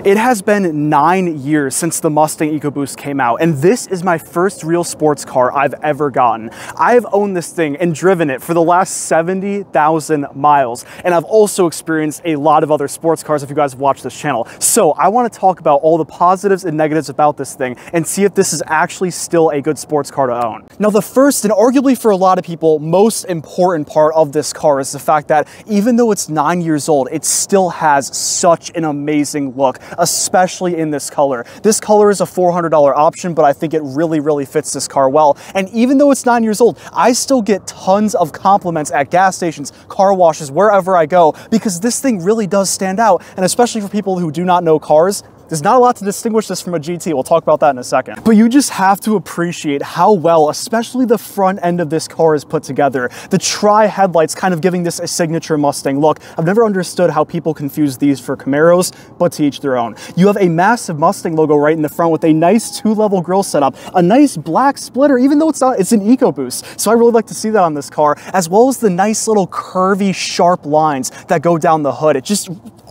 It has been 9 years since the Mustang Ecoboost came out, and this is my first real sports car I've ever gotten. I have owned this thing and driven it for the last 70,000 miles, and I've also experienced a lot of other sports cars if you guys watch this channel. So I want to talk about all the positives and negatives about this thing and see if this is actually still a good sports car to own. Now, the first and arguably for a lot of people most important part of this car is the fact that even though it's 9 years old, it still has such an amazing look, especially in this color. This color is a $400 option, but I think it really fits this car well. And even though it's 9 years old, I still get tons of compliments at gas stations, car washes, wherever I go, because this thing really does stand out. And especially for people who do not know cars, there's not a lot to distinguish this from a GT. We'll talk about that in a second. But you just have to appreciate how well, especially the front end of this car is put together. The tri-headlights kind of giving this a signature Mustang look. I've never understood how people confuse these for Camaros, but to each their own. You have a massive Mustang logo right in the front with a nice 2-level grille setup, a nice black splitter, even though it's an EcoBoost. So I really like to see that on this car, as well as the nice little curvy, sharp lines that go down the hood. It just,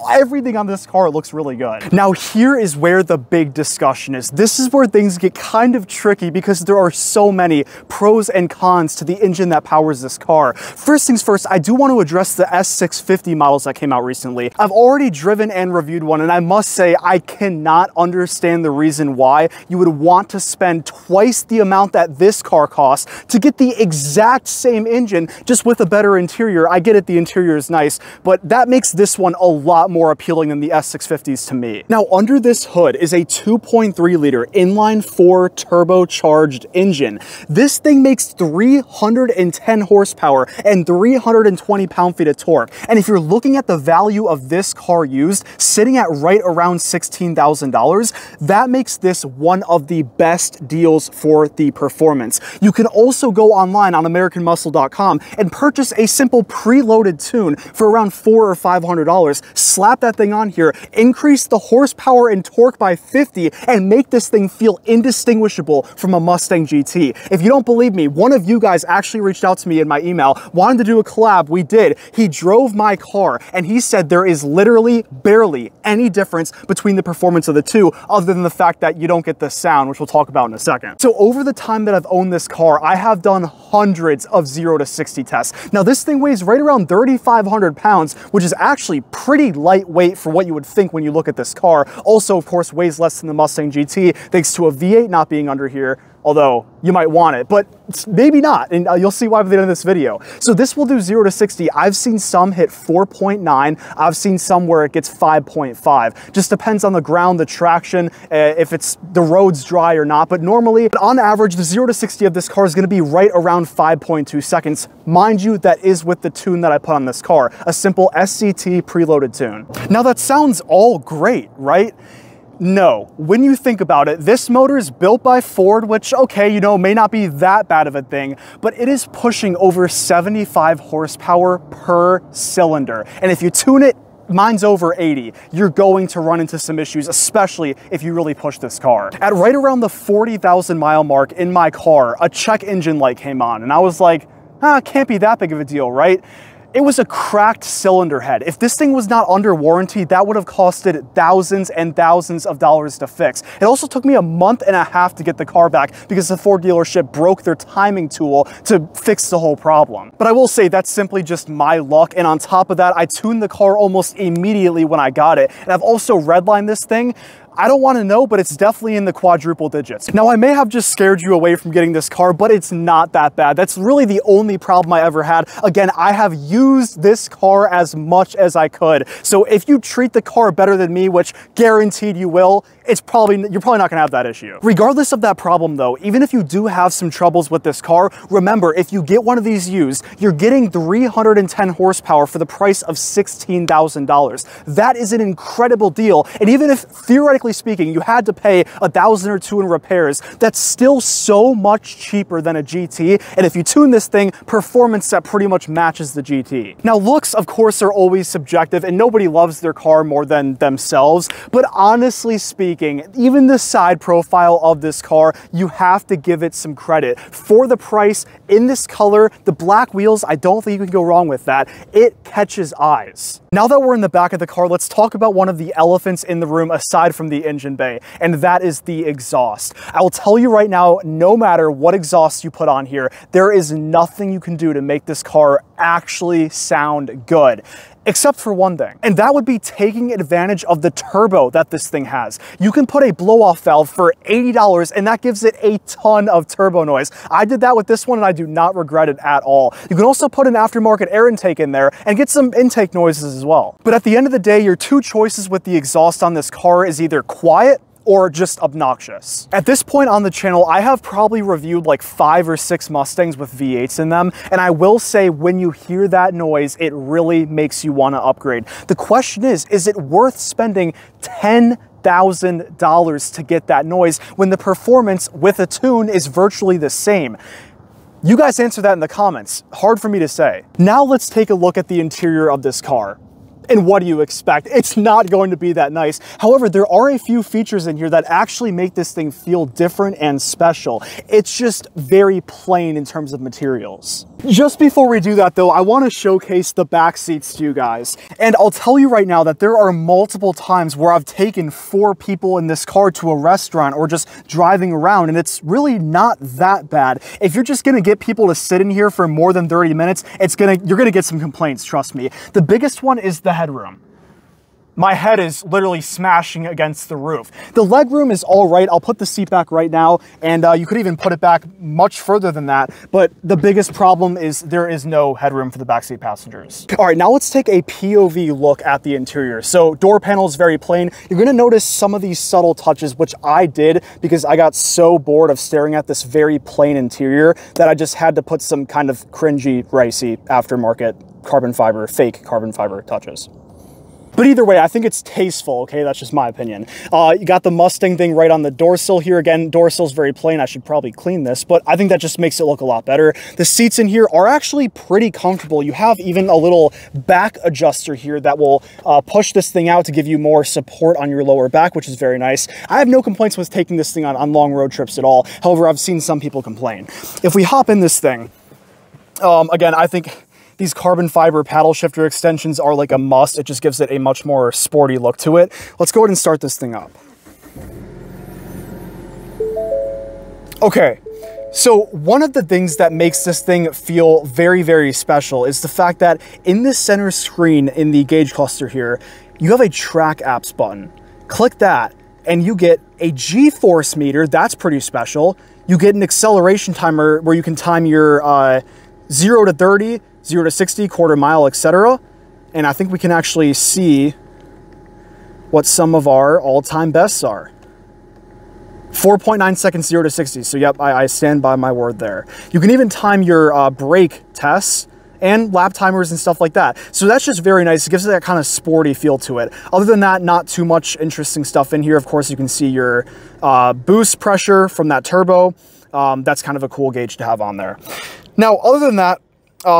everything on this car looks really good. Now, here is where the big discussion is. This is where things get kind of tricky because there are so many pros and cons to the engine that powers this car. First things first, I do want to address the S650 models that came out recently. I've already driven and reviewed one, and I must say I cannot understand the reason why you would want to spend twice the amount that this car costs to get the exact same engine, just with a better interior. I get it, the interior is nice, but that makes this one a lot more appealing than the S650s to me. Now, under this hood is a 2.3 liter inline 4 turbocharged engine. This thing makes 310 horsepower and 320 pound-feet of torque. And if you're looking at the value of this car used, sitting at right around $16,000, that makes this one of the best deals for the performance. You can also go online on AmericanMuscle.com and purchase a simple preloaded tune for around $400 or $500. Slap that thing on here, increase the horsepower and torque by 50, and make this thing feel indistinguishable from a Mustang GT. If you don't believe me, one of you guys actually reached out to me in my email, wanted to do a collab. We did. He drove my car, and he said there is literally barely any difference between the performance of the two, other than the fact that you don't get the sound, which we'll talk about in a second. So over the time that I've owned this car, I have done hundreds of 0 to 60 tests. Now, this thing weighs right around 3,500 pounds, which is actually pretty lightweight for what you would think when you look at this car. Also, of course, weighs less than the Mustang GT, thanks to a V8 not being under here, although you might want it, but maybe not, and you'll see why by the end of this video. So this will do 0 to 60. I've seen some hit 4.9. I've seen some where it gets 5.5. Just depends on the ground, the traction, if it's the road's dry or not, but normally, on average, the 0 to 60 of this car is gonna be right around 5.2 seconds. Mind you, that is with the tune that I put on this car, a simple SCT preloaded tune. Now that sounds all great, right? No, when you think about it, this motor is built by Ford, which, okay, you know, may not be that bad of a thing, but it is pushing over 75 horsepower per cylinder. And if you tune it, mine's over 80. You're going to run into some issues, especially if you really push this car. At right around the 40,000 mile mark in my car, a check engine light came on, and I was like, it can't be that big of a deal, right? It was a cracked cylinder head. If this thing was not under warranty, that would have costed thousands and thousands of dollars to fix. It also took me a month and a half to get the car back because the Ford dealership broke their timing tool to fix the whole problem. But I will say that's simply just my luck. And on top of that, I tuned the car almost immediately when I got it. And I've also redlined this thing. I don't want to know, but it's definitely in the quadruple digits. Now, I may have just scared you away from getting this car, but it's not that bad. That's really the only problem I ever had. Again, I have used this car as much as I could. So if you treat the car better than me, which guaranteed you will, you're probably not gonna have that issue. Regardless of that problem though, even if you do have some troubles with this car, remember, if you get one of these used, you're getting 310 horsepower for the price of $16,000. That is an incredible deal. And even if theoretically realistically speaking, you had to pay $1,000 or $2,000 in repairs. That's still so much cheaper than a GT, and if you tune this thing, performance that pretty much matches the GT. Now, looks, of course, are always subjective, and nobody loves their car more than themselves, but honestly speaking, even the side profile of this car, you have to give it some credit. For the price, in this color, the black wheels, I don't think you can go wrong with that. It catches eyes. Now that we're in the back of the car, let's talk about one of the elephants in the room aside from the engine bay, and that is the exhaust. I will tell you right now, no matter what exhaust you put on here, there is nothing you can do to make this car actually sound good. Except for one thing, and that would be taking advantage of the turbo that this thing has. You can put a blow-off valve for $80 and that gives it a ton of turbo noise. I did that with this one and I do not regret it at all. You can also put an aftermarket air intake in there and get some intake noises as well. But at the end of the day, your two choices with the exhaust on this car is either quiet or just obnoxious. At this point on the channel, I have probably reviewed like 5 or 6 Mustangs with V8s in them, and I will say when you hear that noise, it really makes you want to upgrade. The question is it worth spending $10,000 to get that noise when the performance with a tune is virtually the same? You guys answer that in the comments. Hard for me to say. Now let's take a look at the interior of this car. And what do you expect? It's not going to be that nice. However, there are a few features in here that actually make this thing feel different and special. It's just very plain in terms of materials. Just before we do that though, I want to showcase the back seats to you guys. And I'll tell you right now that there are multiple times where I've taken 4 people in this car to a restaurant or just driving around, and it's really not that bad. If you're just going to get people to sit in here for more than 30 minutes, you're going to get some complaints, trust me. The biggest one is the headroom. My head is literally smashing against the roof. The legroom is all right. I'll put the seat back right now, and you could even put it back much further than that, but the biggest problem is there is no headroom for the backseat passengers. All right, now let's take a POV look at the interior. So door panel is very plain. You're gonna notice some of these subtle touches, which I did because I got so bored of staring at this very plain interior that I just had to put some kind of cringy, ricey aftermarket carbon fiber, fake carbon fiber touches. But either way, I think it's tasteful, okay? That's just my opinion. You got the Mustang thing right on the door sill here. Again, door sill's very plain. I should probably clean this, but I think that just makes it look a lot better. The seats in here are actually pretty comfortable. You have even a little back adjuster here that will push this thing out to give you more support on your lower back, which is very nice. I have no complaints with taking this thing on long road trips at all. However, I've seen some people complain. If we hop in this thing, again, I think these carbon fiber paddle shifter extensions are like a must. It just gives it a much more sporty look to it. Let's go ahead and start this thing up. Okay, so one of the things that makes this thing feel very, very special is the fact that in the center screen in the gauge cluster here, you have a track apps button. Click that and you get a G-force meter. That's pretty special. You get an acceleration timer where you can time your 0 to 30, 0 to 60, quarter mile, etc. And I think we can actually see what some of our all-time bests are. 4.9 seconds, 0 to 60. So yep, I stand by my word there. You can even time your brake tests and lap timers and stuff like that. So that's just very nice. It gives it that kind of sporty feel to it. Other than that, not too much interesting stuff in here. Of course, you can see your boost pressure from that turbo. That's kind of a cool gauge to have on there. Now, other than that,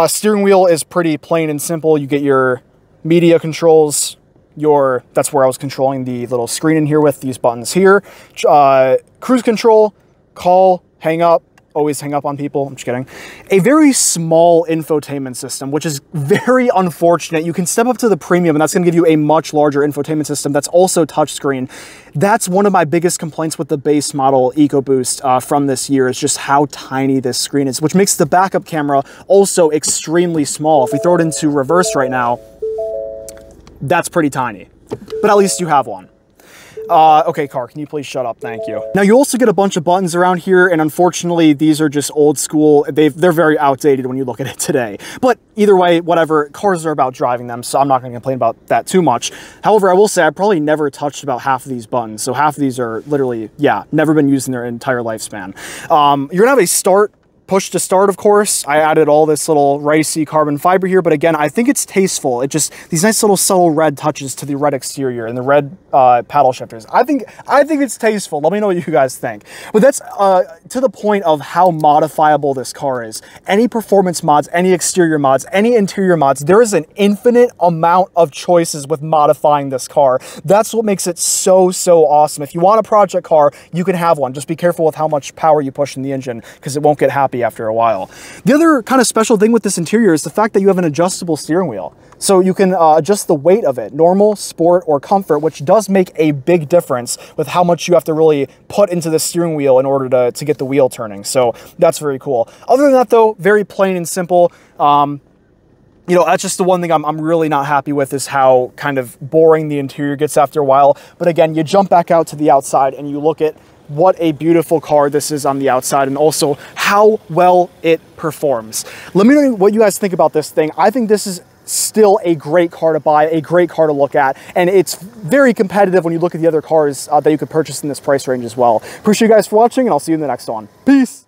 steering wheel is pretty plain and simple. You get your media controls, that's where I was controlling the little screen in here with these buttons here. Cruise control, call, hang up, always hang up on people, I'm just kidding. A very small infotainment system, which is very unfortunate. You can step up to the premium and that's gonna give you a much larger infotainment system that's also touchscreen. That's one of my biggest complaints with the base model Ecoboost from this year is just how tiny this screen is, which makes the backup camera also extremely small. If we throw it into reverse right now, that's pretty tiny, but at least you have one. Okay, car, can you please shut up? Thank you. Now, you also get a bunch of buttons around here, and unfortunately, these are just old school. They're very outdated when you look at it today. But either way, whatever, cars are about driving them, so I'm not going to complain about that too much. However, I will say I've probably never touched about half of these buttons, so half of these are literally, yeah, never been used in their entire lifespan. You're going to have a start, push to start, of course. I added all this little ricey carbon fiber here, but again, I think it's tasteful. It just, these nice little subtle red touches to the red exterior and the red paddle shifters. I think it's tasteful. Let me know what you guys think. But that's to the point of how modifiable this car is. Any performance mods, any exterior mods, any interior mods, there is an infinite amount of choices with modifying this car. That's what makes it so awesome. If you want a project car, you can have one. Just be careful with how much power you push in the engine, because it won't get happy after a while. The other kind of special thing with this interior is the fact that you have an adjustable steering wheel. So you can adjust the weight of it, normal, sport, or comfort, which does make a big difference with how much you have to really put into the steering wheel in order to get the wheel turning. So that's very cool. Other than that though, very plain and simple. You know, that's just the one thing I'm really not happy with, is how kind of boring the interior gets after a while. But again, you jump back out to the outside and you look at what a beautiful car this is on the outside, and also how well it performs. Let me know what you guys think about this thing. I think this is still a great car to buy, a great car to look at, and it's very competitive when you look at the other cars that you could purchase in this price range as well. Appreciate you guys for watching, and I'll see you in the next one. Peace!